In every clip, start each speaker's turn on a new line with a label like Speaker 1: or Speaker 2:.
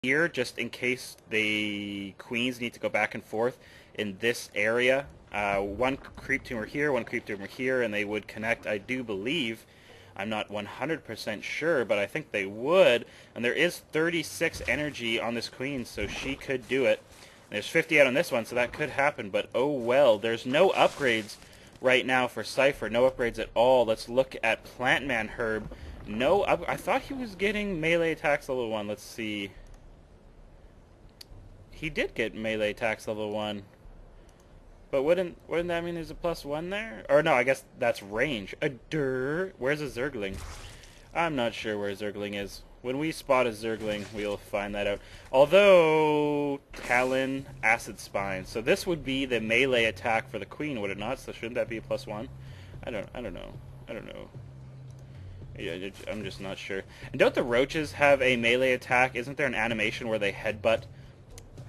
Speaker 1: here, just in case the queens need to go back and forth in this area. One creep tumor here, one creep tumor here, and they would connect, I do believe. I'm not 100% sure, but I think they would. And there is 36 energy on this queen, so she could do it. And there's 50 out on this one, so that could happen, but oh well. There's no upgrades right now for Scyfer, no upgrades at all. Let's look at PlantManHerb. No up. I thought he was getting melee attacks level 1. Let's see. He did get melee attacks level 1. But wouldn't that mean there's a +1 there? Or no, I guess that's range. Where's a Zergling? I'm not sure where Zergling is. When we spot a Zergling, we'll find that out. Although Talon, Acid Spine. So this would be the melee attack for the queen, would it not? So shouldn't that be a +1? I don't know. Yeah, I'm just not sure. And don't the roaches have a melee attack? Isn't there an animation where they headbutt?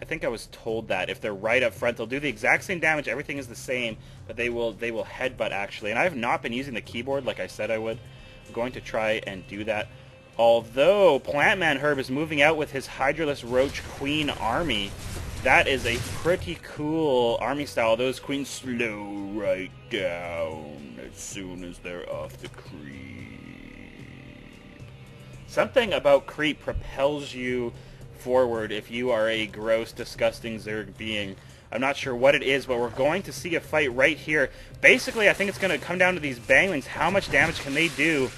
Speaker 1: I think I was told that if they're right up front, they'll do the exact same damage. Everything is the same, but they will headbutt actually. And I have not been using the keyboard like I said I would. I'm going to try and do that. Although PlantManHerb is moving out with his Hydraless Roach Queen army. That is a pretty cool army style. Those queens slow right down as soon as they're off the creep. Something about creep propels you forward if you are a gross, disgusting Zerg being. I'm not sure what it is, but we're going to see a fight right here. Basically, I think it's going to come down to these banglings. How much damage can they do?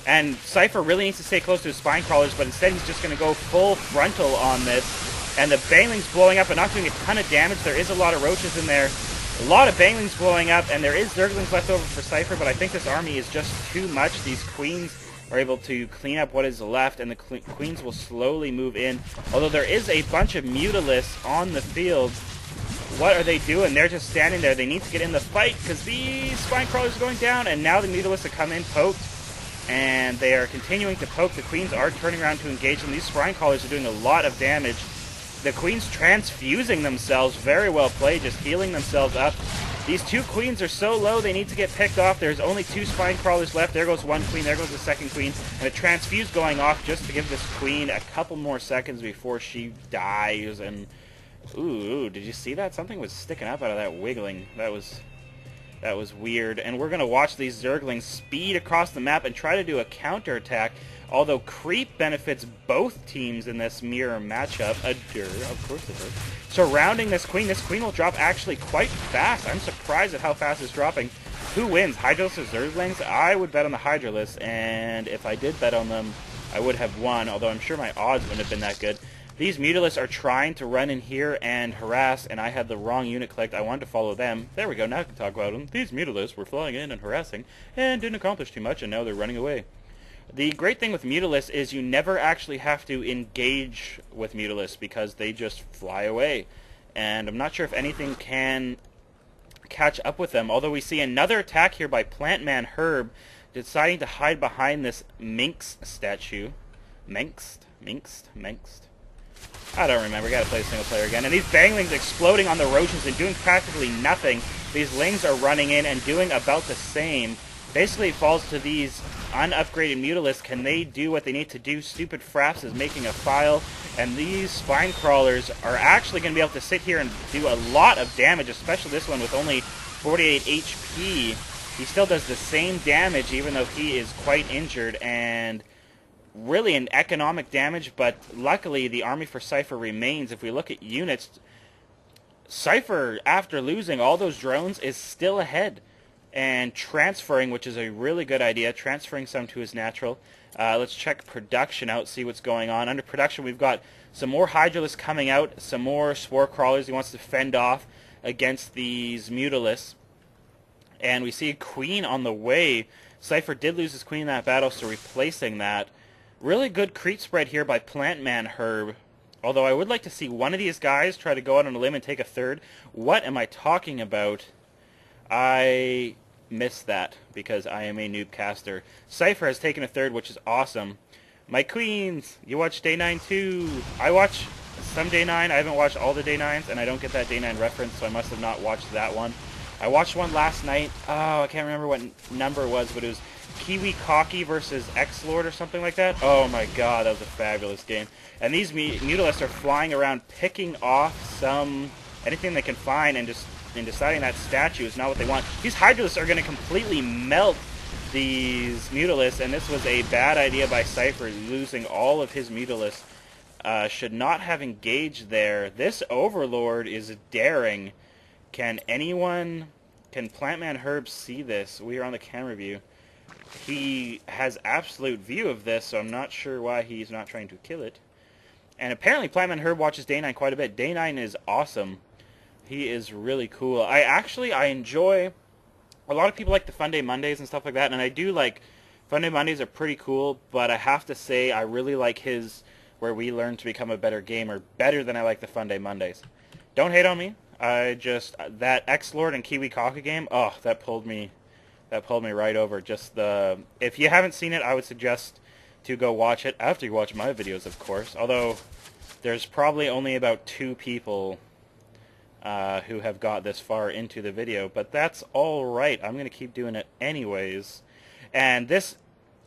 Speaker 1: And Scyfer really needs to stay close to his spine crawlers, but instead he's just going to go full frontal on this. And the banglings blowing up and not doing a ton of damage. There is a lot of roaches in there. A lot of banglings blowing up, and there is Zerglings left over for Scyfer, but I think this army is just too much. These queens are able to clean up what is left, and the queens will slowly move in. Although there is a bunch of Mutalisks on the field. What are they doing? They're just standing there. They need to get in the fight because these spine crawlers are going down, and now the Mutalisks have come in, poked, and they are continuing to poke. The queens are turning around to engage them. These spine crawlers are doing a lot of damage. The queens transfusing themselves. Very well played, just healing themselves up. These two queens are so low, they need to get picked off. There's only 2 spine crawlers left. There goes one queen, there goes the second queen. And a transfuse going off just to give this queen a couple more seconds before she dies. And, ooh, did you see that? Something was sticking up out of that wiggling. That was weird. And we're going to watch these Zerglings speed across the map and try to do a counterattack. Although creep benefits both teams in this mirror matchup. Of course it does. Surrounding this queen will drop actually quite fast. I'm surprised at how fast it's dropping. Who wins, Hydralus or Zerglings? I would bet on the Hydralus, and if I did bet on them, I would have won, although I'm sure my odds wouldn't have been that good. These Mutalisks are trying to run in here and harass, and I had the wrong unit clicked. I wanted to follow them. There we go, now I can talk about them. These Mutalisks were flying in and harassing, and didn't accomplish too much, and now they're running away. The great thing with Mutalisks is you never actually have to engage with Mutalisks because they just fly away. And I'm not sure if anything can catch up with them. Although we see another attack here by PlantManHerb deciding to hide behind this Minx statue. Minxed? I don't remember. Gotta play a single player again. And these banglings exploding on the roaches and doing practically nothing. These lings are running in and doing about the same. Basically, it falls to these unupgraded Mutalisks. Can they do what they need to do? Stupid Fraps is making a file, and these spine crawlers are actually going to be able to sit here and do a lot of damage, especially this one with only 48 HP. He still does the same damage even though he is quite injured, and really an economic damage, but luckily the army for Scyfer remains. If we look at units, Scyfer, after losing all those drones, is still ahead. And transferring, which is a really good idea, transferring some to his natural. Let's check production out, see what's going on. Under production, we've got some more Hydralisks coming out, some more Spore Crawlers he wants to fend off against these Mutalisks. And we see a queen on the way. Scyfer did lose his queen in that battle, so replacing that. Really good creep spread here by PlantManHerb. Although I would like to see one of these guys try to go out on a limb and take a third. What am I talking about? I missed that because I am a noob caster. Scyfer has taken a third, which is awesome. My queens, you watch Day 9 too. I watch some Day 9. I haven't watched all the Day 9s, and I don't get that Day 9 reference, so I must have not watched that one. I watched one last night. Oh, I can't remember what number it was, but it was Kiwi Cocky versus X-Lord or something like that. Oh my god, that was a fabulous game. And these Mutalisks are flying around picking off anything they can find and deciding that statue is not what they want. These Hydralisks are going to completely melt these Mutalisks, and this was a bad idea by Scyfer, losing all of his Mutalisks. Should not have engaged there. This Overlord is daring. Can PlantManHerb see this? We are on the camera view. He has absolute view of this, so I'm not sure why he's not trying to kill it. And apparently PlantManHerb watches Day9 quite a bit. Day9 is awesome. He is really cool. I enjoy... A lot of people like the Fun Day Mondays and stuff like that, and I do like... Fun Day Mondays are pretty cool, but I have to say I really like his... where we learn to become a better gamer, better than I like the Fun Day Mondays. Don't hate on me. That X-Lord and Kiwi Kaka game, oh, that pulled me right over. If you haven't seen it, I would suggest to go watch it after you watch my videos, of course. Although, there's probably only about 2 people who have got this far into the video, but that's alright. I'm going to keep doing it anyways. And this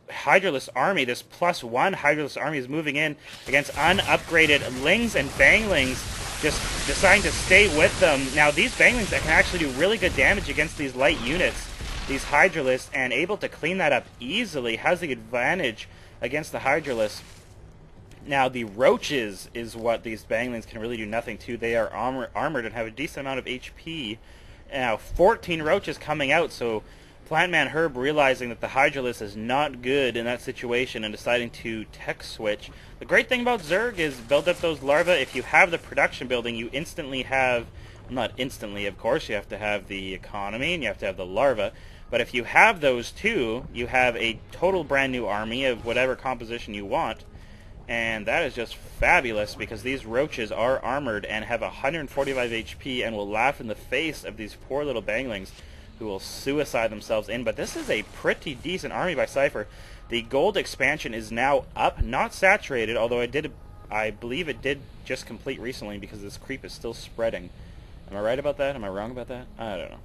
Speaker 1: Hydralisk army, this +1 Hydralisk army is moving in against unupgraded Lings and Banglings, just deciding to stay with them. Now these Banglings that can actually do really good damage against these light units, these Hydralisks, and able to clean that up easily, has the advantage against the Hydralisks. Now the Roaches is what these Banglings can really do nothing to. They are armored and have a decent amount of HP. Now 14 Roaches coming out, so PlantManHerb realizing that the Hydralisk is not good in that situation and deciding to tech switch. The great thing about Zerg is build up those larvae. If you have the production building, you instantly have, not instantly of course, you have to have the economy and you have to have the larvae, but if you have those two, you have a total brand new army of whatever composition you want, and that is just fabulous because these Roaches are armored and have 145 HP and will laugh in the face of these poor little Banglings who will suicide themselves in. But this is a pretty decent army by Scyfer. The gold expansion is now up, not saturated, although I believe it did just complete recently because this creep is still spreading. Am I right about that? Am I wrong about that? I don't know.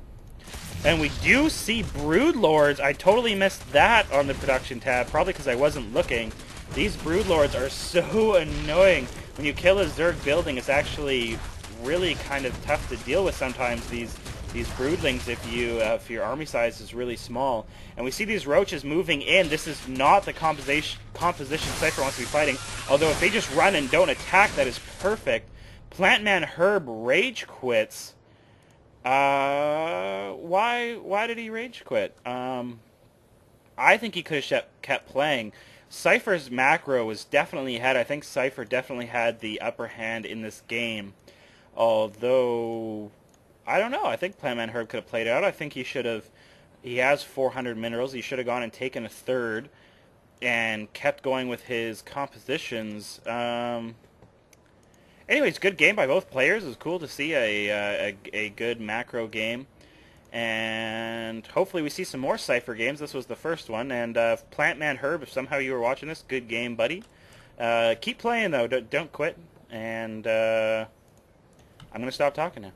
Speaker 1: And we do see Broodlords. I totally missed that on the production tab, probably because I wasn't looking. These Broodlords are so annoying. When you kill a Zerg building, it's actually really kind of tough to deal with sometimes, these broodlings, if your army size is really small. And we see these Roaches moving in. This is not the composition Scyfer wants to be fighting, although if they just run and don't attack, that is perfect. PlantManHerb rage quits. Why did he rage quit? I think he could have kept playing. Scyfer's macro was definitely ahead. I think Scyfer definitely had the upper hand in this game, although I don't know. I think PlantManHerb could have played it out. I think he should have. He has 400 minerals. He should have gone and taken a third and kept going with his compositions. Anyways, good game by both players. It was cool to see a good macro game. And hopefully we see some more Scyfer games. This was the first one. And PlantManHerb, if somehow you were watching this, good game, buddy. Keep playing, though. Don't quit. And I'm going to stop talking now.